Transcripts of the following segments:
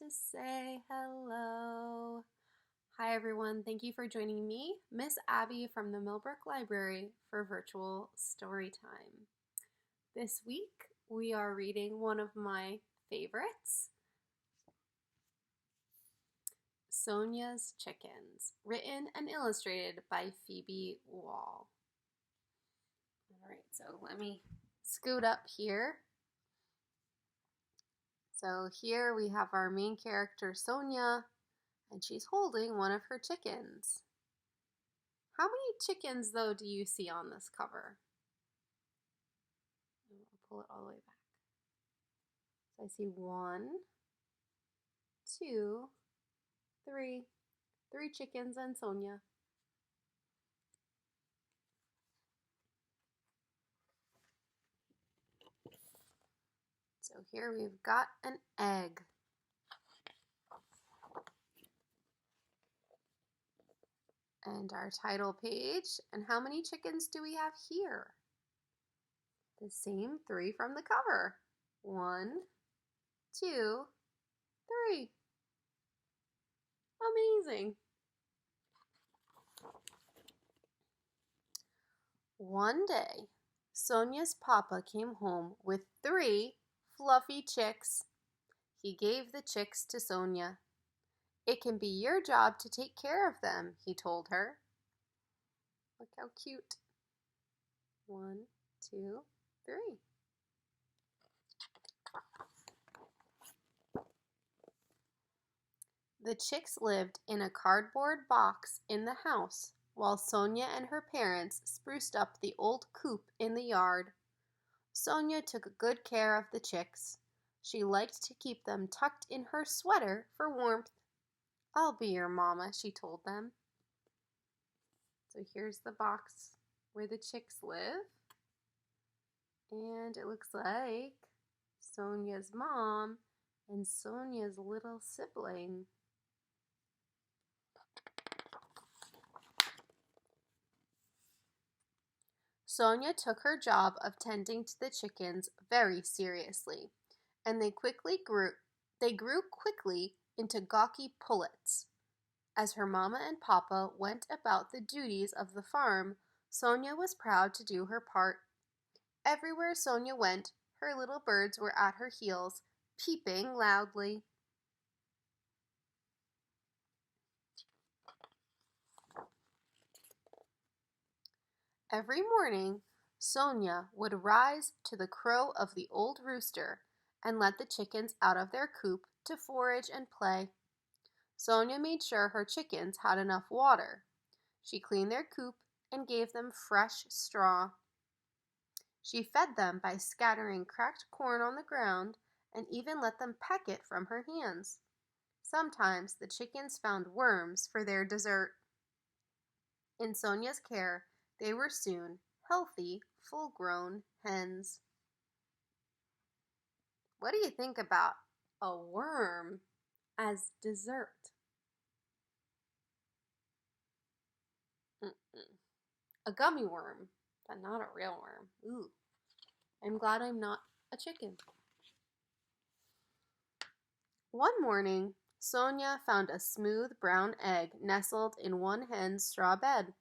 to say hello. Hi, everyone. Thank you for joining me, Miss Abbey from the Millbrook Library, for virtual story time. This week, we are reading one of my favorites, Sonya's Chickens, written and illustrated by Phoebe Wahl. All right, so let me scoot up here. So here we have our main character, Sonya, and she's holding one of her chickens. How many chickens, though, do you see on this cover? I'll pull it all the way back. So I see 1, 2, 3. 3 chickens and Sonya. So here we've got an egg. And our title page. And how many chickens do we have here? The same 3 from the cover. 1, 2, 3. Amazing. One day, Sonya's papa came home with 3 fluffy chicks. He gave the chicks to Sonya. It can be your job to take care of them, he told her. Look how cute. 1, 2, 3. The chicks lived in a cardboard box in the house, while Sonya and her parents spruced up the old coop in the yard. Sonya took good care of the chicks. She liked to keep them tucked in her sweater for warmth. I'll be your mama, she told them. So here's the box where the chicks live. And it looks like Sonya's mom and Sonya's little sibling. Sonya took her job of tending to the chickens very seriously, and they grew quickly into gawky pullets. As her mama and papa went about the duties of the farm, Sonya was proud to do her part. Everywhere Sonya went, her little birds were at her heels, peeping loudly. Every morning, Sonya would rise to the crow of the old rooster and let the chickens out of their coop to forage and play. Sonya made sure her chickens had enough water. She cleaned their coop and gave them fresh straw. She fed them by scattering cracked corn on the ground and even let them peck it from her hands. Sometimes the chickens found worms for their dessert. In Sonya's care, they were soon healthy, full-grown hens. What do you think about a worm as dessert? A gummy worm, but not a real worm. Ooh, I'm glad I'm not a chicken. One morning, Sonya found a smooth brown egg nestled in one hen's straw bed.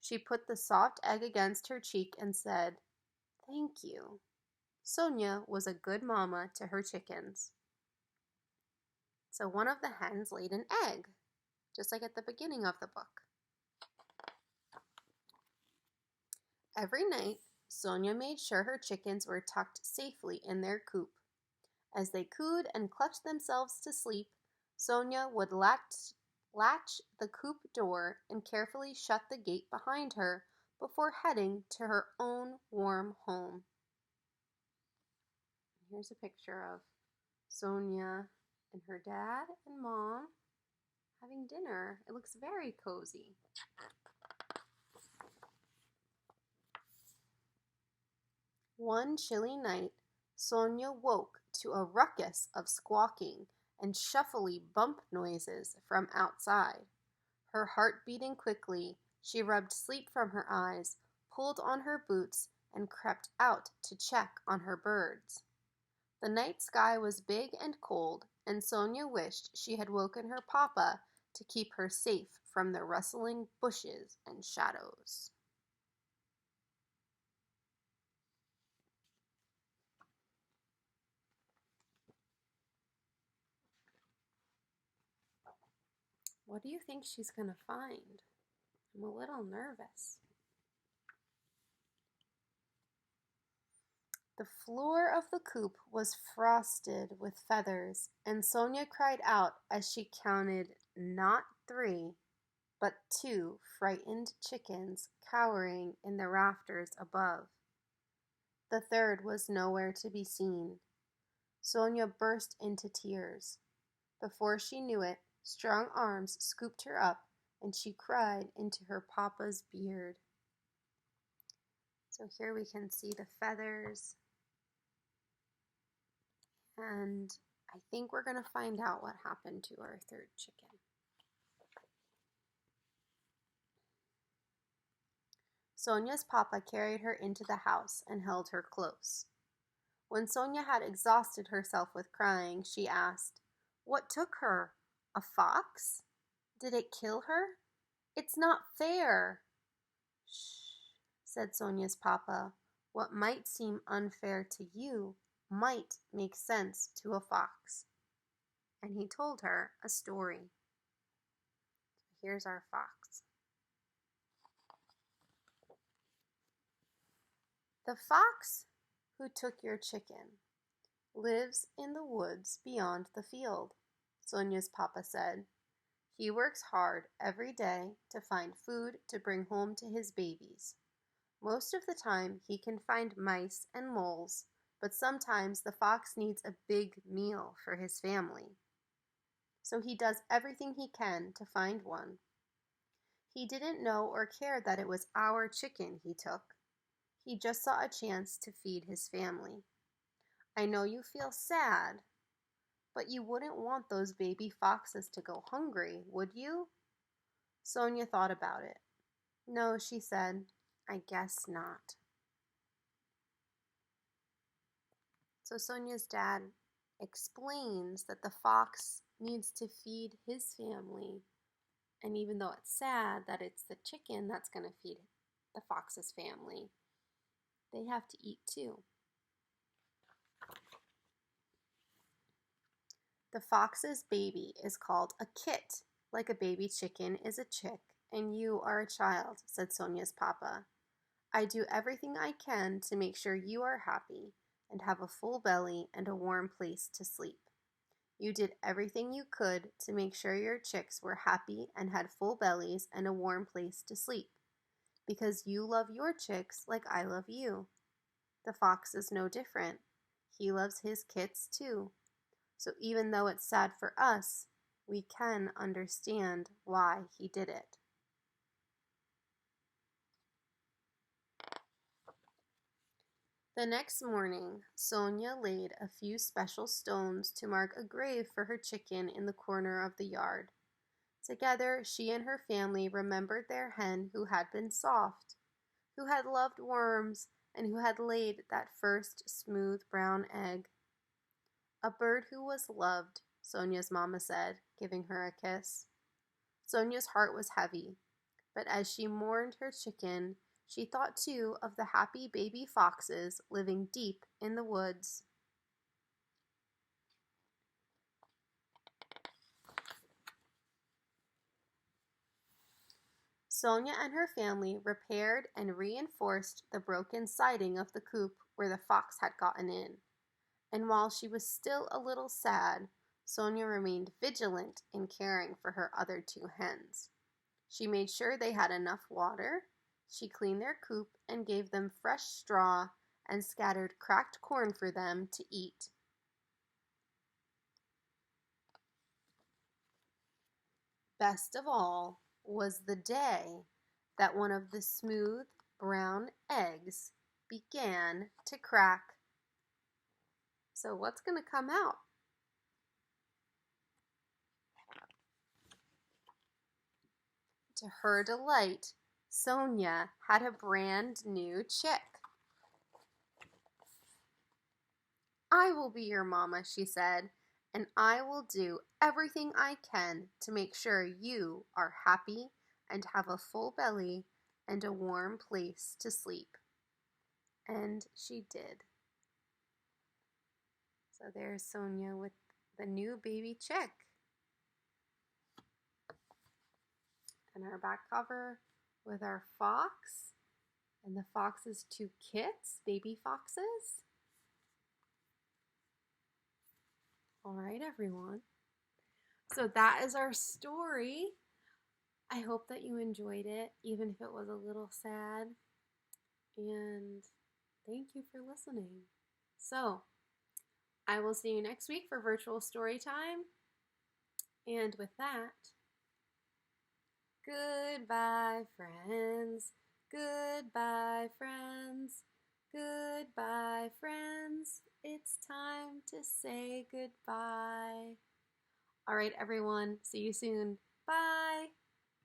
She put the soft egg against her cheek and said, "Thank you." Sonya was a good mama to her chickens. So one of the hens laid an egg, just like at the beginning of the book. Every night, Sonya made sure her chickens were tucked safely in their coop. As they cooed and clucked themselves to sleep, Sonya would latch the coop door and carefully shut the gate behind her before heading to her own warm home. Here's a picture of Sonya and her dad and mom having dinner. It looks very cozy. One chilly night, Sonya woke to a ruckus of squawking and shuffly bump noises from outside. Her heart beating quickly, she rubbed sleep from her eyes, pulled on her boots, and crept out to check on her birds. The night sky was big and cold, and Sonya wished she had woken her papa to keep her safe from the rustling bushes and shadows. What do you think she's going to find? I'm a little nervous. The floor of the coop was frosted with feathers, and Sonya cried out as she counted not 3, but 2 frightened chickens cowering in the rafters above. The third was nowhere to be seen. Sonya burst into tears. Before she knew it, strong arms scooped her up, and she cried into her papa's beard. So here we can see the feathers. And I think we're going to find out what happened to our third chicken. Sonya's papa carried her into the house and held her close. When Sonya had exhausted herself with crying, she asked, "What took her? A fox? Did it kill her? It's not fair." "Shh," said Sonya's papa. "What might seem unfair to you might make sense to a fox." And he told her a story. Here's our fox. The fox who took your chicken lives in the woods beyond the field, Sonya's papa said. He works hard every day to find food to bring home to his babies. Most of the time he can find mice and moles, but sometimes the fox needs a big meal for his family. So he does everything he can to find one. He didn't know or care that it was our chicken he took. He just saw a chance to feed his family. I know you feel sad, but you wouldn't want those baby foxes to go hungry, would you? Sonya thought about it. No, she said, I guess not. So Sonya's dad explains that the fox needs to feed his family, and even though it's sad that it's the chicken that's going to feed the fox's family, they have to eat too. The fox's baby is called a kit, like a baby chicken is a chick, and you are a child, said Sonya's papa. I do everything I can to make sure you are happy and have a full belly and a warm place to sleep. You did everything you could to make sure your chicks were happy and had full bellies and a warm place to sleep, because you love your chicks like I love you. The fox is no different. He loves his kits too. So even though it's sad for us, we can understand why he did it. The next morning, Sonya laid a few special stones to mark a grave for her chicken in the corner of the yard. Together, she and her family remembered their hen who had been soft, who had loved worms, and who had laid that first smooth brown egg. A bird who was loved, Sonya's mama said, giving her a kiss. Sonya's heart was heavy, but as she mourned her chicken, she thought too of the happy baby foxes living deep in the woods. Sonya and her family repaired and reinforced the broken siding of the coop where the fox had gotten in. And while she was still a little sad, Sonya remained vigilant in caring for her other 2 hens. She made sure they had enough water, she cleaned their coop and gave them fresh straw and scattered cracked corn for them to eat. Best of all was the day that one of the smooth brown eggs began to crack. So what's going to come out? To her delight, Sonya had a brand new chick. I will be your mama, she said, and I will do everything I can to make sure you are happy and have a full belly and a warm place to sleep. And she did. So there's Sonya with the new baby chick. And our back cover with our fox. And the fox's two kits, baby foxes. All right, everyone. So that is our story. I hope that you enjoyed it, even if it was a little sad. And thank you for listening. So I will see you next week for virtual story time. And with that, goodbye, friends. Goodbye, friends. Goodbye, friends. It's time to say goodbye. All right, everyone. See you soon. Bye.